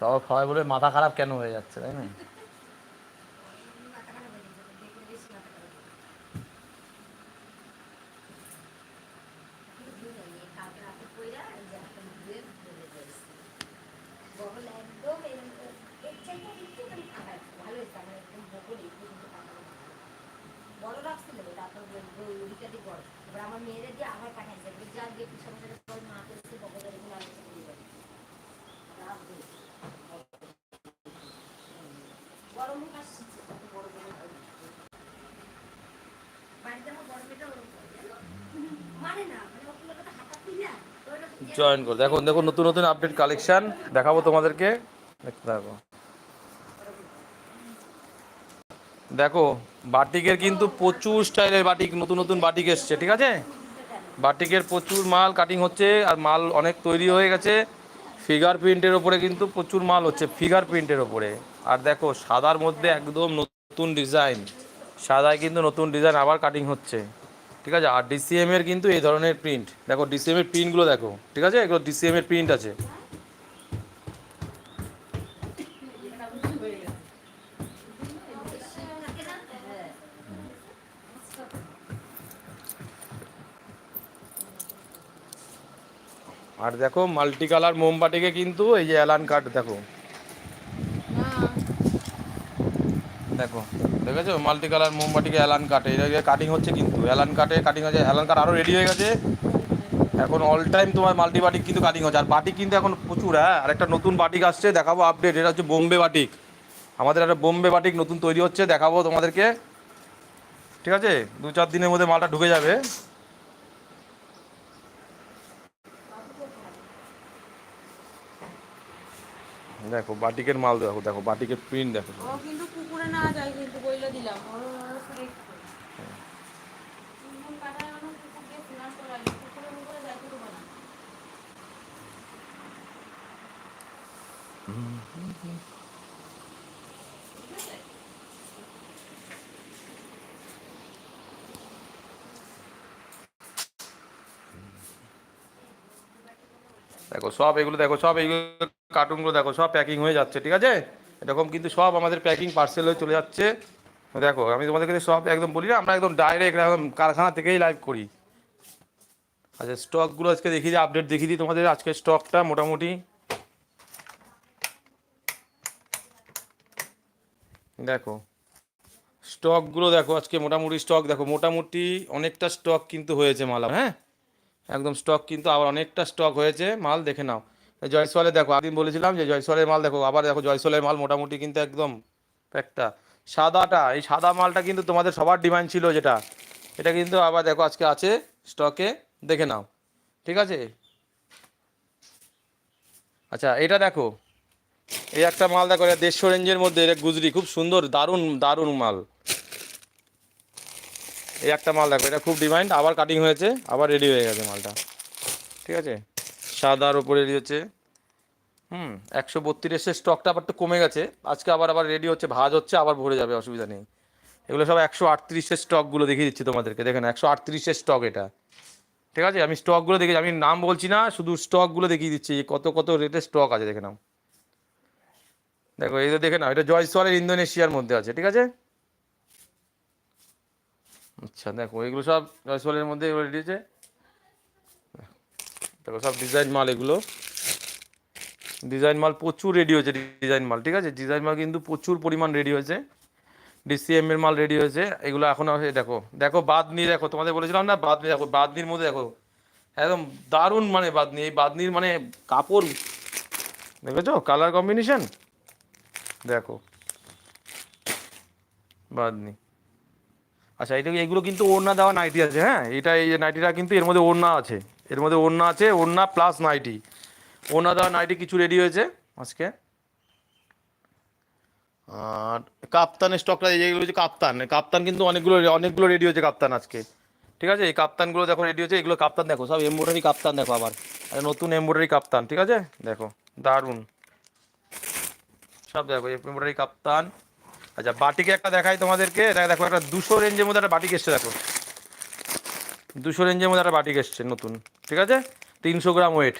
সব খাওয়াই বলে মাথা খারাপ কেন হয়ে যাচ্ছে, তাই না? জয়েন করো, দেখো দেখো নতুন নতুন আপডেট কালেকশন দেখাবো তোমাদেরকে, দেখতে থাকো। দেখো বাটিকের কিন্তু প্রচুর স্টাইলের বাটিক, নতুন নতুন বাটিক এসছে, ঠিক আছে? বাটিকের প্রচুর মাল কাটিং হচ্ছে, আর মাল অনেক তৈরি হয়ে গেছে। ফিগার প্রিন্টের ওপরে কিন্তু প্রচুর মাল হচ্ছে, ফিগার প্রিন্টের ওপরে। আর দেখো সাদার মধ্যে একদম নতুন ডিজাইন, সাদায় কিন্তু নতুন ডিজাইন আবার কাটিং হচ্ছে, ঠিক আছে? আর ডিসিএম এর কিন্তু এই ধরনের প্রিন্ট, দেখো ডিসিএম এর প্রিন্টগুলো দেখো, ঠিক আছে? এগুলো ডিসিএম এর প্রিন্ট আছে। আর দেখো মাল্টি কালার মোমবাটিকে কিন্তু এই যে অ্যালান কাট, দেখো দেখো দেখেছো মাল্টি কালার মোমবাটিকে অ্যালান কাটে, এটা কাটিং হচ্ছে কিন্তু অ্যালান কাটে কাটিং হচ্ছে, অ্যালান কাট আরও রেডি হয়ে গেছে এখন। অল টাইম তোমার মাল্টি বাটিক কিন্তু কাটিং হচ্ছে, আর বাটিক কিন্তু এখন প্রচুর। হ্যাঁ, আর একটা নতুন বাটিক আসছে, দেখাবো আপডেট, এটা হচ্ছে বোম্বে বাটিক। আমাদের একটা বোম্বে বাটিক নতুন তৈরি হচ্ছে, দেখাবো তোমাদেরকে, ঠিক আছে? 2-4 দিনের মধ্যে মালটা ঢুকে যাবে। দেখো বাটিকের মাল, দেখো দেখো বাটিকের প্রিন্ট দেখো। ও কিন্তু পুকুরে না যায়, কিন্তু বইলে দিলাম ওর দেখো সব এগুলো, দেখো সব এইগুলো কার্টুনগুলো দেখো সব প্যাকিং হয়ে যাচ্ছে, ঠিক আছে? এরকম কিন্তু সব আমাদের প্যাকিং পার্সেল হয়ে চলে যাচ্ছে। দেখো আমি তোমাদেরকে সব একদম বলি না, আমরা একদম ডাইরেক্ট একদম কারখানা থেকেই লাইভ করি। আচ্ছা স্টকগুলো আজকে দেখিয়ে দিই, আপডেট দেখিয়ে দিই তোমাদের আজকে স্টকটা মোটামুটি। দেখো স্টকগুলো দেখো আজকে মোটামুটি স্টক দেখো, মোটামুটি অনেকটা স্টক কিন্তু হয়েছে মাল, হ্যাঁ একদম স্টক কিন্তু আবার অনেকটা স্টক হয়েছে মাল, দেখে নাও। জয়সওয়ালে দেখো, আগদিন বলেছিলাম যে জয়সওয়ালের মাল দেখো, আবার দেখো জয়সওয়ালের মাল মোটামুটি কিন্তু একদম একটা সাদাটা, এই সাদা মালটা কিন্তু তোমাদের সবার ডিমান্ড ছিল যেটা, এটা কিন্তু আবার দেখো আজকে আছে স্টকে, দেখে নাও, ঠিক আছে? আচ্ছা এটা দেখো, এই একটা মাল দেখো, এটা 150 রেঞ্জের মধ্যে, এটা গুজরি, খুব সুন্দর দারুণ দারুণ মাল। এই একটা মাল দেখো, এটা খুব ডিমান্ড, আবার কাটিং হয়েছে, আবার রেডি হয়ে গেছে মালটা, ঠিক আছে? সাদার ওপরে রেডি হচ্ছে। 132 স্টকটা আবার একটু কমে গেছে, আজকে আবার আবার রেডি হচ্ছে, ভাঁজ হচ্ছে, আবার ভরে যাবে, অসুবিধা নেই। এগুলো সব 138 স্টকগুলো দেখিয়ে দিচ্ছি তোমাদেরকে, দেখেন 138 স্টক এটা, ঠিক আছে? আমি স্টকগুলো দেখি, আমি নাম বলছি না, শুধু স্টকগুলো দেখিয়ে দিচ্ছি কত কত রেটের স্টক আছে, দেখে নাও। দেখো এই যে দেখে নাও, এটা জয়সওয়ালের ইন্দোনেশিয়ার মধ্যে আছে, ঠিক আছে? আচ্ছা দেখো এগুলো সব জয়সওয়ালের মধ্যে এগুলো রেডি আছে, দেখো সব ডিজাইন মাল, এগুলো ডিজাইন মাল প্রচুর রেডি হয়েছে, ডিজাইন মাল, ঠিক আছে? ডিজাইন মাল কিন্তু প্রচুর পরিমাণ রেডি হয়েছে, ডিসিএম এর মাল রেডি হয়েছে, এগুলো এখন দেখো দেখো বাদনি, দেখো তোমাদের বলেছিলাম না বাদনি, দেখো বাদনির মধ্যে দেখো একদম দারুণ, মানে বাদনি, এই বাদনির মানে কাপড় দেখেছো, কালার কম্বিনেশন দেখো বাদনি। আচ্ছা এটা এগুলো কিন্তু ওড়না দেওয়া নাইটি আছে, হ্যাঁ এটা এই যে নাইটিটা কিন্তু এর মধ্যে ওড়না আছে, এর মধ্যে ওড়না আছে, ওড়না প্লাস নাইটি, ওড়না দেওয়া নাইটি কিছু রেডি হয়েছে আজকে। আর কাপ্তানের স্টকটা যেগুলো হচ্ছে কাপ্তান, কাপ্তান কিন্তু অনেকগুলো অনেকগুলো রেডি হয়েছে কাপ্তান আজকে, ঠিক আছে? এই কাপ্তানগুলো দেখো রেডি হয়েছে, এগুলো কাপ্তান দেখো সব এমব্রয়ডারি কাপ্তান, দেখো আবার নতুন এমব্রয়ডারি কাপ্তান, ঠিক আছে? দেখো দারুণ সব, দেখো এমব্রয়ডারি কাপ্তান। আচ্ছা বাটিকে একটা দেখাই তোমাদেরকে, এটা দেখো একটা 200 রেঞ্জের মধ্যে একটা বাটিক এসছে, দেখো 200 রেঞ্জের মধ্যে একটা বাটিক এসছে নতুন, ঠিক আছে? 300 গ্রাম ওয়েট,